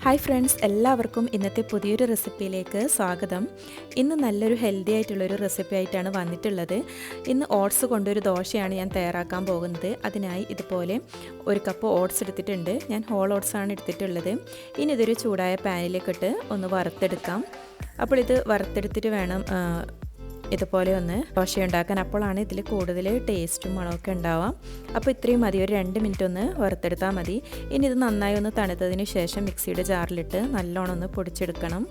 Hi friends, എല്ലാവർക്കും ഇന്നത്തെ പുതിയൊരു റെസിപ്പിയിലേക്ക് സ്വാഗതം. ഇന്ന് നല്ലൊരു ഹെൽത്തി ആയിട്ടുള്ളൊരു റെസിപ്പി ആയിട്ടാണ് വന്നിട്ടുള്ളത്. ഇന്ന് ഓട്സ് കൊണ്ടൊരു ദോശയാണ് ഞാൻ തയ്യാറാക്കാൻ പോകുന്നത്. അതിനായി ഇതുപോലെ ഒരു കപ്പ് ഓട്സ് എടുത്തിട്ടുണ്ട്. ഞാൻ ഹോൾ ഓട്സ് ആണ് എടുത്തിട്ടുള്ളത്. ഇനി ഇതൊരു ചൂടായ പാനിലേക്കിട്ട് ഒന്ന് വറുത്തെടുക്കാം. അപ്പോൾ ഇത് വറുത്തെടുത്തിട്ട് വേണം ഇതുപോലെ ഒന്ന് ദോശ ഉണ്ടാക്കാൻ. അപ്പോഴാണ് ഇതിൽ കൂടുതൽ ടേസ്റ്റും മണമൊക്കെ ഉണ്ടാവാം. അപ്പോൾ ഇത്രയും മതി, ഒരു 2 മിനിറ്റ് ഒന്ന് വറുത്തെടുത്താൽ മതി. ഇനി ഇത് നന്നായി ഒന്ന് തണുത്തതിന് ശേഷം മിക്സിയുടെ ജാറിലിട്ട് നല്ലോണം ഒന്ന് പൊടിച്ചെടുക്കണം.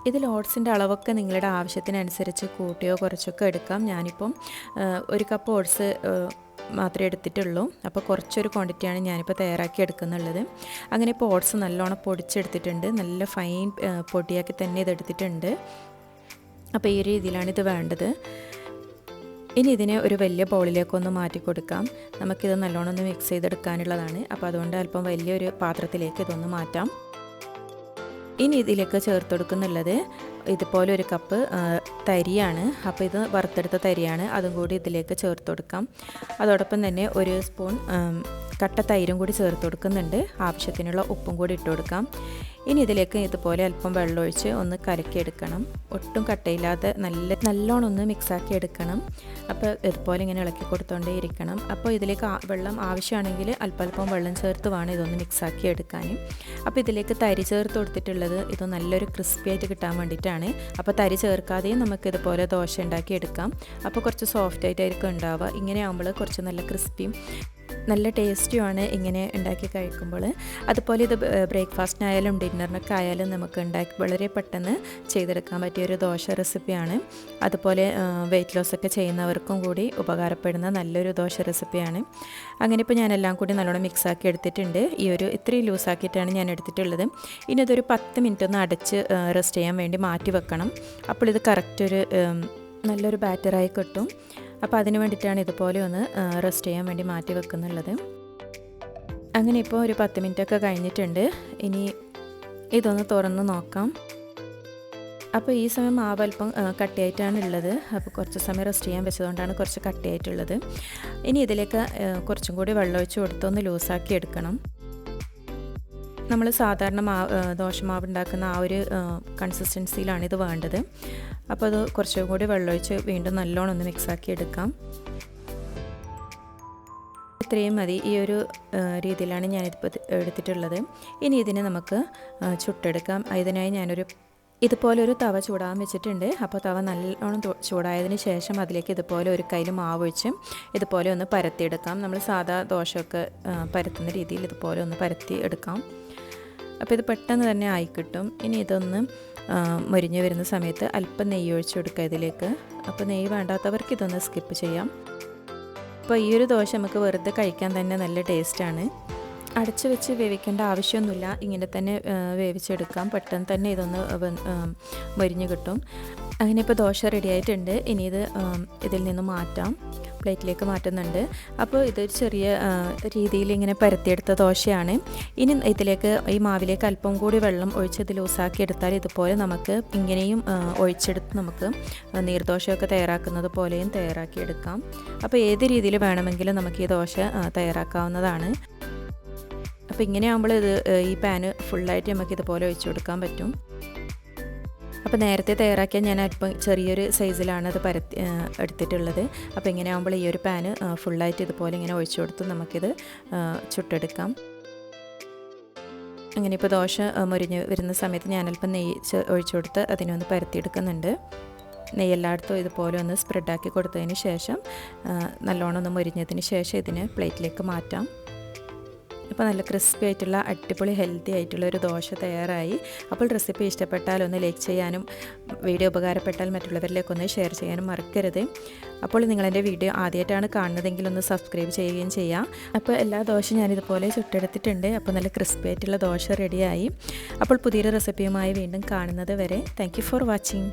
ഇതിൽ ഓട്സിൻ്റെ അളവൊക്കെ നിങ്ങളുടെ ആവശ്യത്തിനനുസരിച്ച് കൂട്ടിയോ കുറച്ചൊക്കെ എടുക്കാം. ഞാനിപ്പം 1 കപ്പ് ഓട്സ് മാത്രമേ എടുത്തിട്ടുള്ളൂ. അപ്പോൾ കുറച്ചൊരു ക്വാണ്ടിറ്റിയാണ് ഞാനിപ്പോൾ തയ്യാറാക്കി എടുക്കുന്നുള്ളത്. അങ്ങനെ ഇപ്പോൾ ഓട്സ് നല്ലോണം പൊടിച്ചെടുത്തിട്ടുണ്ട്. നല്ല ഫൈൻ പൊടിയാക്കി തന്നെ ഇതെടുത്തിട്ടുണ്ട്. അപ്പോൾ ഈ രീതിയിലാണ് ഇത് വേണ്ടത്. ഇനി ഇതിനെ ഒരു വലിയ ബൗളിലേക്കൊന്ന് മാറ്റി കൊടുക്കാം. നമുക്കിത് നല്ലോണം ഒന്ന് മിക്സ് ചെയ്തെടുക്കാനുള്ളതാണ്. അപ്പോൾ അതുകൊണ്ട് അല്പം വലിയൊരു പാത്രത്തിലേക്ക് ഇതൊന്ന് മാറ്റാം. ഇനി ഇതിലേക്ക് ചേർത്ത് കൊടുക്കുന്നുള്ളത് ഇതുപോലെ 1 കപ്പ് തരിയാണ്. അപ്പോൾ ഇത് വറുത്തെടുത്ത തരിയാണ്, അതും കൂടി ഇതിലേക്ക് ചേർത്ത് കൊടുക്കാം. അതോടൊപ്പം തന്നെ 1 സ്പൂൺ കട്ട തൈരും കൂടി ചേർത്ത് കൊടുക്കുന്നുണ്ട്. ആവശ്യത്തിനുള്ള ഉപ്പും കൂടി ഇട്ട് കൊടുക്കാം. ഇനി ഇതിലേക്ക് ഇതുപോലെ അല്പം വെള്ളമൊഴിച്ച് ഒന്ന് കലക്കിയെടുക്കണം. ഒട്ടും കട്ടയില്ലാതെ നല്ലോണം ഒന്ന് മിക്സാക്കി എടുക്കണം. അപ്പോൾ ഇതുപോലെ ഇങ്ങനെ ഇളക്കി കൊടുത്തോണ്ടേ ഇരിക്കണം. അപ്പോൾ ഇതിലേക്ക് വെള്ളം ആവശ്യമാണെങ്കിൽ അല്പം വെള്ളം ചേർത്ത് വേണം ഇതൊന്ന് മിക്സാക്കി എടുക്കാനും. അപ്പോൾ ഇതിലേക്ക് തരി ചേർത്ത് കൊടുത്തിട്ടുള്ളത് ഇത് നല്ലൊരു ക്രിസ്പി ആയിട്ട് കിട്ടാൻ വേണ്ടിയിട്ടാണ്. അപ്പോൾ തരി ചേർക്കാതെയും നമുക്ക് ഇതുപോലെ ദോശ ഉണ്ടാക്കി എടുക്കാം. അപ്പോൾ കുറച്ച് സോഫ്റ്റ് ആയിട്ടായിരിക്കും ഉണ്ടാവുക. ഇങ്ങനെ ആകുമ്പോൾ കുറച്ച് നല്ല ക്രിസ്പിയും നല്ല ടേസ്റ്റിയുമാണ് ഇങ്ങനെ ഉണ്ടാക്കി കഴിക്കുമ്പോൾ. അതുപോലെ ഇത് ബ്രേക്ക്ഫാസ്റ്റിനായാലും ഡിന്നറിനൊക്കെ ആയാലും നമുക്ക് വളരെ പെട്ടെന്ന് ചെയ്തെടുക്കാൻ പറ്റിയൊരു ദോശ റെസിപ്പിയാണ്. അതുപോലെ വെയിറ്റ് ലോസ് ഒക്കെ ചെയ്യുന്നവർക്കും കൂടി ഉപകാരപ്പെടുന്ന നല്ലൊരു ദോശ റെസിപ്പിയാണ്. അങ്ങനെ ഇപ്പോൾ ഞാനെല്ലാം കൂടി നല്ലോണം മിക്സാക്കി എടുത്തിട്ടുണ്ട്. ഇത്രയും ലൂസാക്കിയിട്ടാണ് ഞാൻ എടുത്തിട്ടുള്ളത്. ഇനി ഇതൊരു 10 മിനിറ്റ് ഒന്ന് അടച്ച് റെസ്റ്റ് ചെയ്യാൻ വേണ്ടി മാറ്റി വെക്കണം. അപ്പോൾ ഇത് കറക്റ്റ് നല്ലൊരു ബാറ്ററായി കിട്ടും. അപ്പോൾ അതിന് വേണ്ടിയിട്ടാണ് ഇതുപോലെ ഒന്ന് റെസ്റ്റ് ചെയ്യാൻ വേണ്ടി മാറ്റി വെക്കുന്നുള്ളത്. അങ്ങനെ ഇപ്പോൾ ഒരു 10 മിനിറ്റൊക്കെ കഴിഞ്ഞിട്ടുണ്ട്. ഇനി ഇതൊന്ന് തുറന്ന് നോക്കാം. അപ്പോൾ ഈ സമയം മാവ് അല്പം കട്ടിയായിട്ടാണ് ഉള്ളത്. അപ്പോൾ കുറച്ച് സമയം റെസ്റ്റ് ചെയ്യാൻ വെച്ചതുകൊണ്ടാണ് കുറച്ച് കട്ടിയായിട്ടുള്ളത്. ഇനി ഇതിലേക്ക് കുറച്ചും കൂടി വെള്ളമൊഴിച്ച് കൊടുത്തൊന്ന് ലൂസാക്കി എടുക്കണം. നമ്മൾ സാധാരണ ദോശമാവ് ഉണ്ടാക്കുന്ന ആ ഒരു കൺസിസ്റ്റൻസിയിലാണ് ഇത് വേണ്ടത്. അപ്പോൾ അത് കുറച്ചും കൂടി വെള്ളമൊഴിച്ച് വീണ്ടും നല്ലോണം ഒന്ന് മിക്സാക്കി എടുക്കാം. ഇത്രയും മതി. ഈ ഒരു രീതിയിലാണ് ഞാനിതിപ്പോൾ എടുത്തിട്ടുള്ളത്. ഇനി ഇതിനെ നമുക്ക് ചുട്ടെടുക്കാം. ഇതിനായി ഇതുപോലെ ഒരു തവ ചൂടാൻ വെച്ചിട്ടുണ്ട്. അപ്പോൾ തവ നല്ലോണം ചൂടായതിന് ശേഷം അതിലേക്ക് ഇതുപോലെ ഒരു കയ്യിൽ മാവ് ഒഴിച്ച് ഇതുപോലെ ഒന്ന് പരത്തിയെടുക്കാം. നമ്മൾ സാധാ ദോശയൊക്കെ പരത്തുന്ന രീതിയിൽ ഇതുപോലെ ഒന്ന് പരത്തി എടുക്കാം. അപ്പോൾ ഇത് പെട്ടെന്ന് തന്നെ ആയി കിട്ടും. ഇനി ഇതൊന്ന് മൊരിഞ്ഞ് വരുന്ന സമയത്ത് അല്പം നെയ്യ് ഒഴിച്ച് കൊടുക്കുക ഇതിലേക്ക്. അപ്പോൾ നെയ്യ് വേണ്ടാത്തവർക്ക് ഇതൊന്ന് സ്കിപ്പ് ചെയ്യാം. അപ്പോൾ ഈ ഒരു ദോശ നമുക്ക് വെറുതെ കഴിക്കാൻ തന്നെ നല്ല ടേസ്റ്റാണ്. അടച്ചു വെച്ച് വേവിക്കേണ്ട ആവശ്യമൊന്നുമില്ല. ഇങ്ങനെ തന്നെ വേവിച്ചെടുക്കാം. പെട്ടെന്ന് തന്നെ ഇതൊന്ന് മൊരിഞ്ഞ് കിട്ടും. അങ്ങനെ ഇപ്പോൾ ദോശ റെഡി ആയിട്ടുണ്ട്. ഇനി ഇതിൽ നിന്ന് മാറ്റാം, പ്ലേറ്റിലേക്ക് മാറ്റുന്നുണ്ട്. അപ്പോൾ ഇതൊരു ചെറിയ രീതിയിൽ ഇങ്ങനെ പരത്തിയെടുത്ത ദോശയാണ്. ഇനി ഈ മാവിലേക്ക് അല്പം കൂടി വെള്ളം ഒഴിച്ചത് ലൂസാക്കി എടുത്താൽ ഇതുപോലെ നമുക്ക് ഇങ്ങനെയും ഒഴിച്ചെടുത്ത് നമുക്ക് നീർദോശയൊക്കെ തയ്യാറാക്കുന്നത് പോലെയും തയ്യാറാക്കിയെടുക്കാം. അപ്പോൾ ഏത് രീതിയിൽ വേണമെങ്കിലും നമുക്ക് ഈ ദോശ തയ്യാറാക്കാവുന്നതാണ്. അപ്പോൾ ഇങ്ങനെ ആകുമ്പോൾ ഈ പാന് ഫുള്ളായിട്ട് നമുക്ക് ഇതുപോലെ ഒഴിച്ചു കൊടുക്കാൻ പറ്റും. അപ്പോൾ നേരത്തെ തയ്യാറാക്കിയ ഞാൻ അല്പം ചെറിയൊരു സൈസിലാണ് അത് എടുത്തിട്ടുള്ളത്. അപ്പോൾ ഇങ്ങനെ ആകുമ്പോൾ ഈ ഒരു പാന് ഫുള്ളായിട്ട് ഇതുപോലെ ഇങ്ങനെ ഒഴിച്ചു കൊടുത്ത് നമുക്കിത് ചുട്ടെടുക്കാം. അങ്ങനെ ഇപ്പോൾ ദോശ മൊരിഞ്ഞ് വരുന്ന സമയത്ത് ഞാൻ അല്പം നെയ്യ് ഒഴിച്ചു കൊടുത്ത് അതിനൊന്ന് പരത്തിയെടുക്കുന്നുണ്ട്. നെയ്യ് എല്ലായിടത്തും ഇതുപോലെ ഒന്ന് സ്പ്രെഡാക്കി കൊടുത്തതിന് ശേഷം നല്ലോണം ഒന്ന് മൊരിഞ്ഞതിന് ശേഷം ഇതിന് പ്ലേറ്റിലേക്ക് മാറ്റാം. ഇപ്പോൾ നല്ല ക്രിസ്പി ആയിട്ടുള്ള അടിപൊളി ഹെൽത്തി ആയിട്ടുള്ള ഒരു ദോശ തയ്യാറായി. അപ്പോൾ റെസിപ്പി ഇഷ്ടപ്പെട്ടാൽ ഒന്ന് ലൈക്ക് ചെയ്യാനും വീഡിയോ ഉപകാരപ്പെട്ടാൽ മറ്റുള്ളവരിലേക്കൊന്ന് ഷെയർ ചെയ്യാനും മറക്കരുത്. അപ്പോൾ നിങ്ങളെൻ്റെ വീഡിയോ ആദ്യമായിട്ടാണ് കാണുന്നതെങ്കിൽ ഒന്ന് സബ്സ്ക്രൈബ് ചെയ്യുകയും ചെയ്യാം. അപ്പോൾ എല്ലാ ദോശയും ഞാനിതുപോലെ ചുട്ടെടുത്തിട്ടുണ്ട്. അപ്പോൾ നല്ല ക്രിസ്പി ആയിട്ടുള്ള ദോശ റെഡിയായി. അപ്പോൾ പുതിയൊരു റെസിപ്പിയുമായി വീണ്ടും കാണുന്നത് വരെ താങ്ക് യു ഫോർ വാച്ചിങ്.